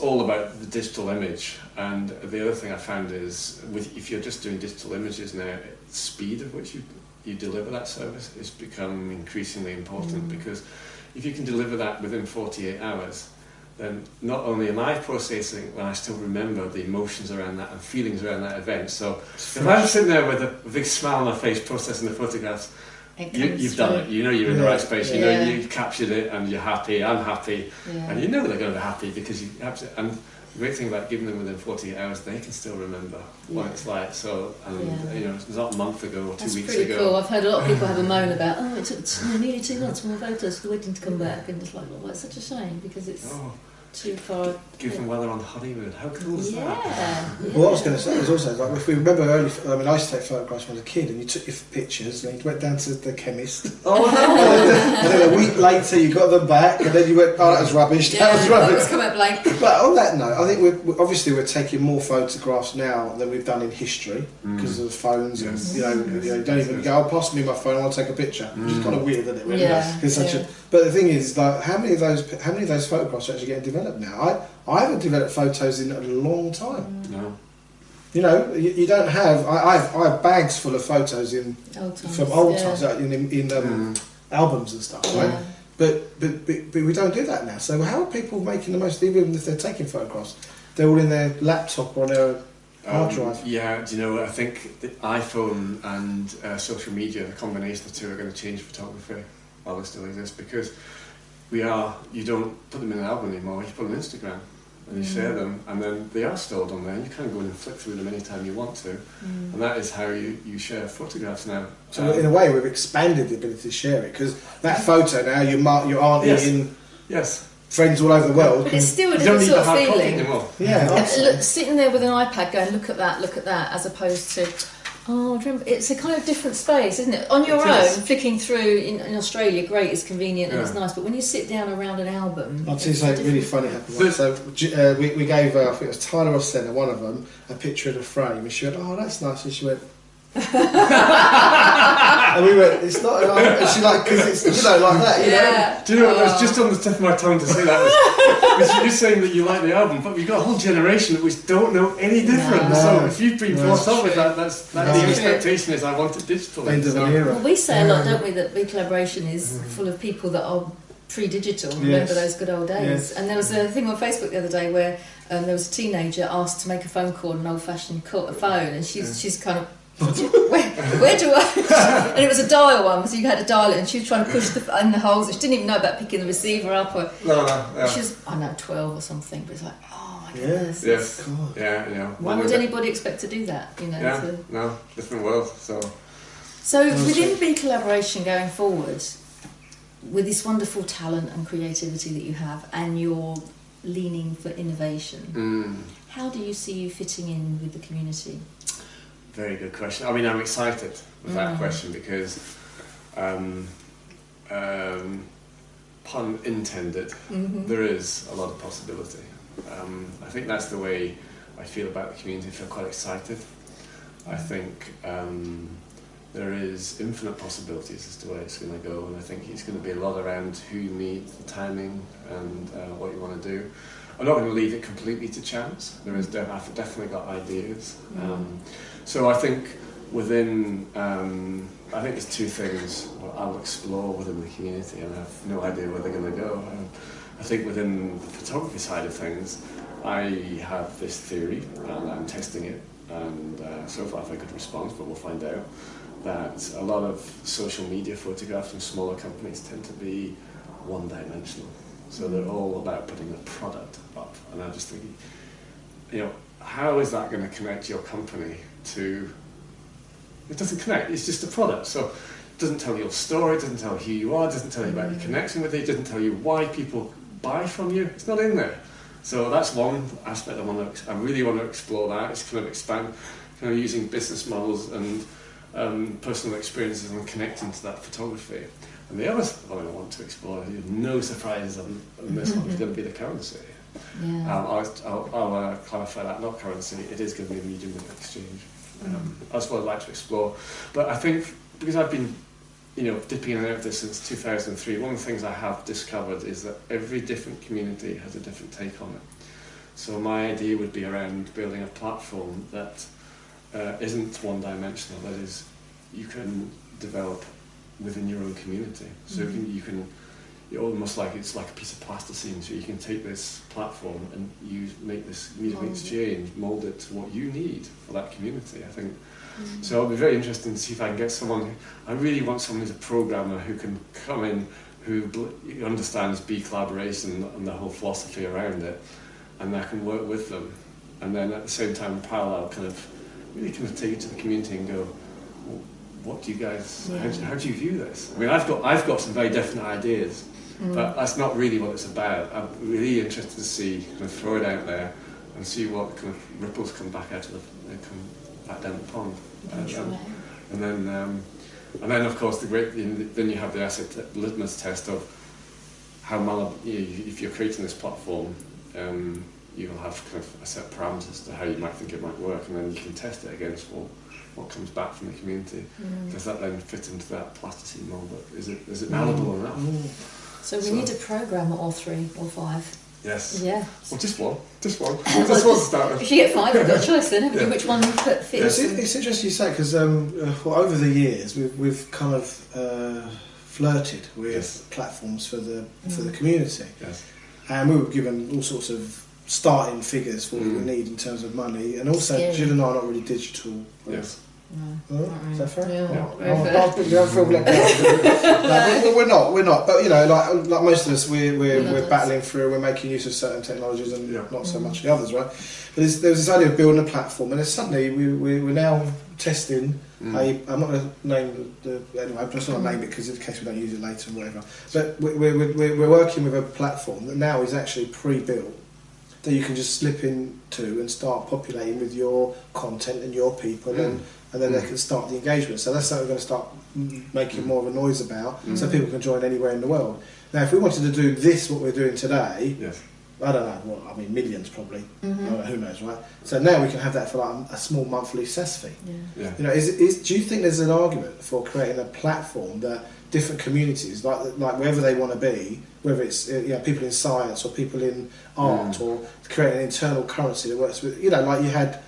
all about the digital image, and the other thing I found is if you're just doing digital images now, the speed at which you deliver that service is becoming increasingly important, because if you can deliver that within 48 hours, then not only am I processing, but I still remember the emotions around that and feelings around that event. So if I'm sitting there with a big smile on my face processing the photographs, you've done it. You know you're in the right space. You know you've captured it, and you're happy. I'm happy, and you know they're going to be happy because you captured it. And the great thing about giving them within 48 hours, they can still remember what it's like. So, you know, it's not a month ago or 2 weeks ago. That's pretty cool. I've heard a lot of people have a moan about, it took nearly 2 months for more photos for the wedding to come back, and it's like, well, it's such a shame because it's too far. Given while they're on honeymoon, how cool is that? Yeah. Well, what I was going to say is also, like, if we remember early, I mean, I used to take photographs when I was a kid, and you took your pictures, and you went down to the chemist. And then a week later, you got them back, and then you went, that was rubbish. That was rubbish. It's come out blank. But on that note, I think we're taking more photographs now than we've done in history because of the phones, and you don't even go, pass me my phone, I want to take a picture. Which is kind of weird, isn't it? Really? Yeah. But the thing is, like, how many of those photographs are actually getting developed now? I haven't developed photos in a long time. No. You know, you don't have. I have bags full of photos from old times in albums and stuff, right? But we don't do that now. So how are people making the most, even if they're taking photographs? They're all in their laptop or their hard drive. Yeah, do you know, I think the iPhone and social media, the combination of the two, are going to change photography while they still exist, because you don't put them in an album anymore, you put them on Instagram and you share them, and then they are stored on there, and you can go in and flick through them anytime you want to, and that is how you share photographs now. So in a way we've expanded the ability to share it, because that photo now, your auntie in friends all over the world. But it's still a different sort of feeling. Yeah, sitting there with an iPad going, look at that, as opposed to, it's a kind of different space, isn't it? On your own, flicking through in Australia, great, it's convenient and it's nice, but when you sit down around an album... I'll tell you something really funny happened. So we gave, I think it was Tyler or Senna, one of them, a picture of the frame, and she went, that's nice, and she went... and we went, it's not, and she like, because it's, like that, you know. Do you know, it was just on the tip of my tongue to say that, because you're saying that you like the album, but we've got a whole generation which don't know any different. So if you've been brought up with that, the expectation is I want it digitally. Well, we say a lot, don't we, that B-Collaboration is full of people that are pre-digital, remember those good old days. And there was a thing on Facebook the other day where there was a teenager asked to make a phone call on an old-fashioned phone, and she's kind of, where do I? And it was a dial one, so you had to dial it, and she was trying to push in the holes. She didn't even know about picking the receiver up. Or she was, 12 or something, but it's like, oh my goodness. Yes. Why would anybody expect to do that? You know. No, different world. So within B-Collaboration going forward, with this wonderful talent and creativity that you have, and your leaning for innovation, how do you see you fitting in with the community? Very good question. I mean, I'm excited with that question because, pun intended, there is a lot of possibility. I think that's the way I feel about the community. I feel quite excited. I think there is infinite possibilities as to where it's going to go, and I think it's going to be a lot around who you meet, the timing, and what you want to do. I'm not going to leave it completely to chance. I've definitely got ideas. So I think within, I think there's two things I'll explore within the community, and I have no idea where they're going to go. I think within the photography side of things, I have this theory, and I'm testing it, and so far I've had a good response, but we'll find out, that a lot of social media photographs from smaller companies tend to be one-dimensional. So they're all about putting the product up, and I'm just thinking, how is that going to connect your company to... It doesn't connect, it's just a product. So it doesn't tell your story, it doesn't tell who you are, it doesn't tell you about your connection with it, it doesn't tell you why people buy from you, it's not in there. So that's one aspect I really want to explore that. It's kind of expand, kind of using business models and personal experiences and connecting to that photography. And the other one I want to explore, no surprises on this one, is going to be the currency. I'll clarify that, not currency, it is going to be a medium of exchange. That's what I'd like to explore. But I think, because I've been dipping in and out of this since 2003, one of the things I have discovered is that every different community has a different take on it. So my idea would be around building a platform that isn't one-dimensional. That is, you can develop within your own community. So you're almost like it's like a piece of plasticine. So you can take this platform and make this music exchange, mould it to what you need for that community. I think. So I'll be very interested to see if I can get someone. I really want someone who's a programmer who can come in, who understands B collaboration and the whole philosophy around it, and I can work with them. And then at the same time, in parallel, really take it to the community and go, well, what do you guys? How do you view this? I mean, I've got some very definite ideas, but that's not really what it's about. I'm really interested to see, throw it out there, and see what kind of ripples come back out of come back down the pond. And then of course then you have the asset litmus test of how if you're creating this platform, you'll have kind of a set of parameters to how you might think it might work, and then you can test it against what comes back from the community. Does that then fit into that plasticine mold? Is it malleable enough? So we need a programmer or 3 or 5. Yes. Yeah. Well, just one. Just one to start with. If you get 5, you've got a choice then, haven't you? Which one fits? It's interesting you say, because over the years we've kind of flirted with platforms for the community, and we were given all sorts of starting figures for what we need in terms of money, and also Jill and I are not really digital. Yes. No. Is that fair? Yeah. We're not. But like most of us, we're battling through. We're making use of certain technologies and not so much the others, right? But there's this idea of building a platform, and then suddenly we're now testing. I'm not going to name anyway. I'm just not going to name it because in case we don't use it later and whatever. But we're working with a platform that now is actually pre-built, that you can just slip into and start populating with your content and your people, and then they can start the engagement. So that's something we're going to start making more of a noise about, so people can join anywhere in the world. Now, if we wanted to do what we're doing today, I don't know, millions probably, who knows, right? So now we can have that for like a small monthly cess fee. Do you think there's an argument for creating a platform that different communities, like wherever they want to be, whether it's people in science or people in art, or create an internal currency that works with, like you had,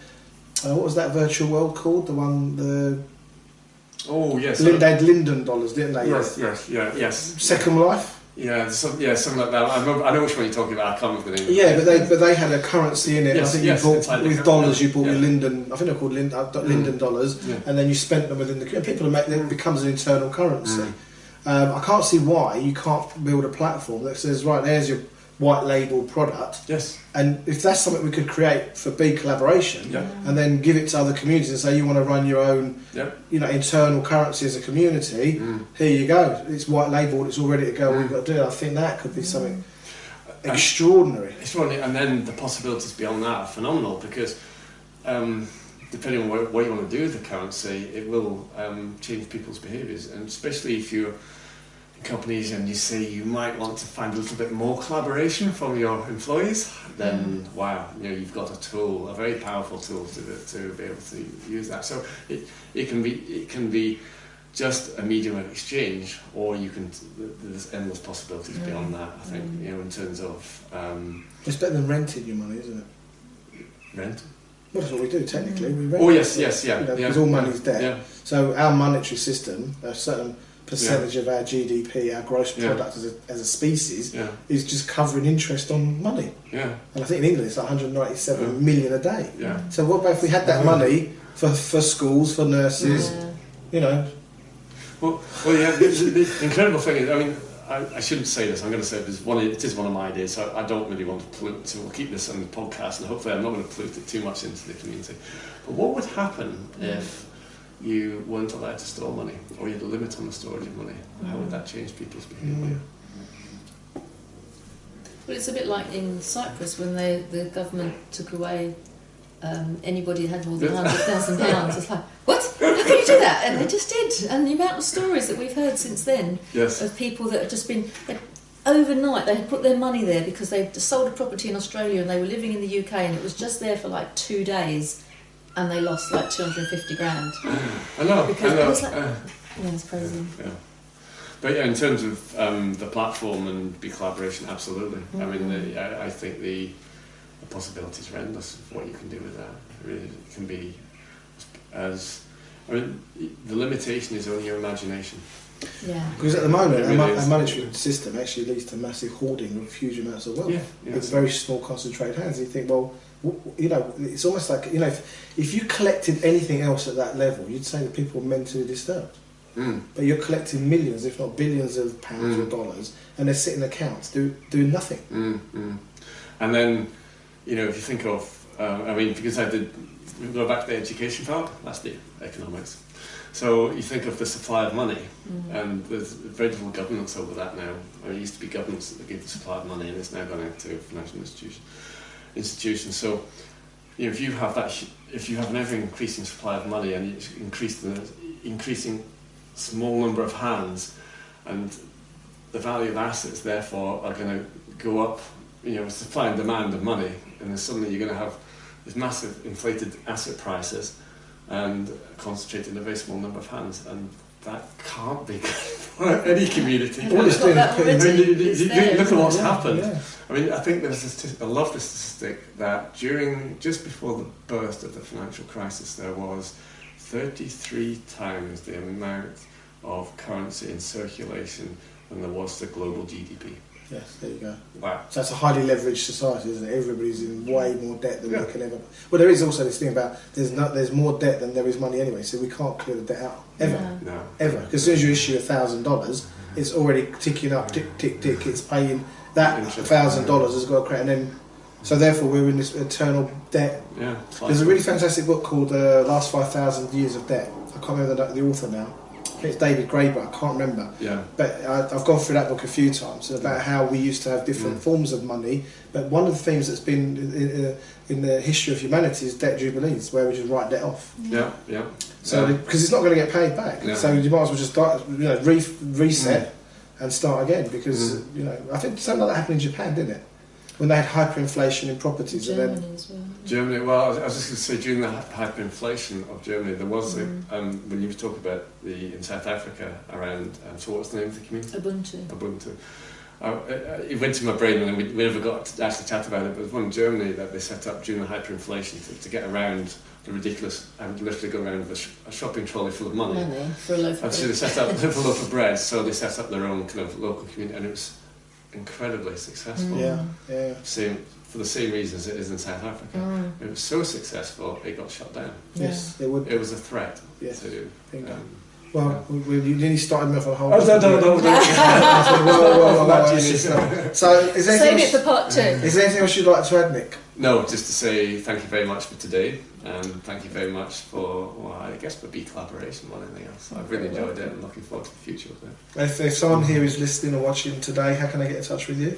what was that virtual world called? They had Linden dollars, didn't they? Yes. Second Life. Yeah, something like that. I know which one you're talking about. I can't remember the name. Yeah, but they had a currency in it. Yes, I think you bought with dollars. You bought your Linden. I think they're called Linden dollars, and then you spent them within the. People it becomes an internal currency. I can't see why you can't build a platform that says, right, there's your white label product. Yes. And if that's something we could create for big collaboration, and then give it to other communities and say you want to run your own, internal currency as a community, here you go. It's white labelled. It's all ready to go. All you've got to do. I think that could be something extraordinary. Extraordinary, and then the possibilities beyond that are phenomenal, because depending on what you want to do with the currency, it will change people's behaviours, and especially if you're companies and you say you might want to find a little bit more collaboration from your employees, then wow, you've got a tool, a very powerful tool to be able to use that. So it can be just a medium of exchange, or there's endless possibilities beyond that. I think in terms of it's better than renting your money, isn't it? Rent. Well, that's what we do technically. We rent. Oh yes, because all money's debt. Yeah. So our monetary system, a certain percentage of our GDP, our gross product as a species, is just covering interest on money. Yeah. And I think in England it's like 197 million a day. Yeah. So what about if we had that money for schools, for nurses, Well, the incredible thing is, I shouldn't say this. I'm going to say it is one of my ideas. So I don't really want to pollute. So we'll keep this on the podcast, and hopefully I'm not going to pollute it too much into the community. But what would happen if you weren't allowed to store money, or you had a limit on the storage of money? How would that change people's behaviour? Well, it's a bit like in Cyprus when the government took away anybody who had more than £100,000. It's like, what? How can you do that? And they just did. And the amount of stories that we've heard since then of people that have just been overnight, they had put their money there because they sold a property in Australia and they were living in the UK, and it was just there for like 2 days, and they lost like 250 grand. I know. It's like, it's crazy. Yeah. But in terms of the platform and big collaboration, absolutely. I mean, I think the possibilities are endless of what you can do with that. It really can be the limitation is only your imagination. Yeah. Because at the moment, a monetary system actually leads to massive hoarding of huge amounts of wealth with very small concentrated hands. And you think, well, it's almost like, if you collected anything else at that level, you'd say that people are mentally disturbed. But you're collecting millions, if not billions of pounds or dollars, and they're sitting in accounts doing nothing. And then, if you think of, because we go back to the education part, that's the economics. So you think of the supply of money, and there's very little governance over that now. It used to be governments that gave the supply of money, and it's now gone out to financial institutions. So, if you have an ever-increasing supply of money, and it's increasing small number of hands, and the value of assets therefore are going to go up. Supply and demand of money, and then suddenly you're going to have these massive inflated asset prices and concentrated in a very small number of hands, and that can't be good for any community. Look at what's happened. Yeah. I think there's I love the statistic that just before the burst of the financial crisis, there was 33 times the amount of currency in circulation than there was the global GDP. Yes, there you go. Wow. So that's a highly leveraged society, isn't it? Everybody's in way more debt than they can ever. Well, there is also this thing about there's more debt than there is money anyway, so we can't clear the debt out ever, ever. Because as soon as you issue $1,000, it's already ticking up, tick, tick, tick. It's paying that $1,000 has got to create, and then so therefore we're in this eternal debt. Yeah. There's a really fantastic book called Last 5,000 Years of Debt. I can't remember the author now. It's David Gray, but I can't remember. Yeah. But I've gone through that book a few times about how we used to have different forms of money. But one of the themes that's been in the history of humanity is debt jubilees, where we just write debt off. Yeah. So because it's not going to get paid back, so you might as well just reset and start again. Because I think something like that happened in Japan, didn't it? When they had hyperinflation in properties. Germany, well, I was just going to say, during the hyperinflation of Germany, there was when you were talking about in South Africa around, so what's the name of the community? Ubuntu. It went to my brain and we never got to actually chat about it, but there was one in Germany that they set up during the hyperinflation to get around the ridiculous, I would literally go around with a shopping trolley full of money for a loaf of bread. So they set up for a loaf of bread, so they set up their own kind of local community, and it was incredibly successful. For the same reasons it is in South Africa. It was so successful it got shut down. Yes, it would. It was a threat to. You nearly started me off on a whole. No. So, save it for part 2. Is there anything else you'd like to add, Nick? No, just to say thank you very much for today, and thank you very much for, for B collaboration more than anything else. I've really enjoyed it and looking forward to the future with it. If someone here is listening or watching today, how can they get in touch with you?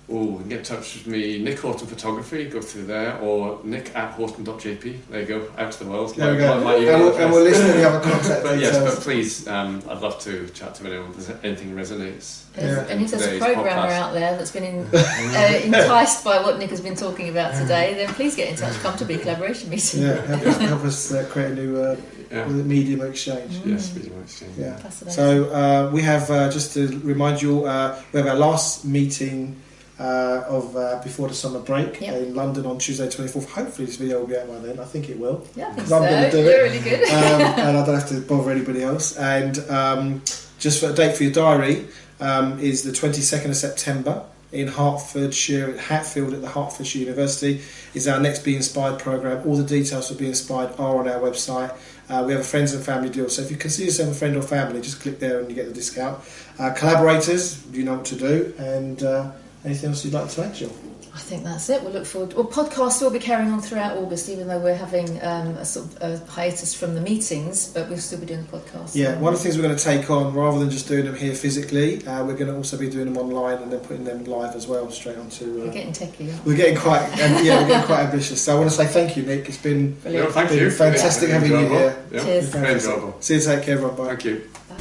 You can get in touch with me, Nick Horton Photography, go through there, or nick@horton.jp. There you go, out to the world. There we go. And we'll list any other contact but details. Yes, but please, I'd love to chat to anyone if anything resonates. And if there's a programmer out there that's been enticed by what Nick has been talking about today, then please get in touch. Come to B Collaboration Meeting. Help us create a new medium exchange. Yes, medium exchange. Yeah. So we have, just to remind you all, we have our last meeting before the summer break in London on Tuesday 24th. Hopefully this video will be out by then. I think it will. Yeah, I think so. I'm going to do You're it. really good. And I don't have to bother anybody else. And just for a date for your diary is the 22nd of September in Hertfordshire, at Hatfield at the Hertfordshire University is our next Be Inspired programme. All the details for Be Inspired are on our website. We have a friends and family deal, so if you consider yourself a friend or family, just click there and you get the discount. Collaborators, you know what to do, and anything else you'd like to add, Jill? I think that's it. We'll look forward. Well, podcasts will be carrying on throughout August, even though we're having a sort of a hiatus from the meetings, but we'll still be doing the podcasts. Yeah, one of the things we're going to take on, rather than just doing them here physically, we're going to also be doing them online and then putting them live as well, straight onto. We're getting techie. We're getting quite, we're getting quite ambitious. So I want to say thank you, Nick. It's been thank you. Fantastic having you here. Cheers. Very enjoyable. See you. Take care, everyone. Bye. Thank you. Bye.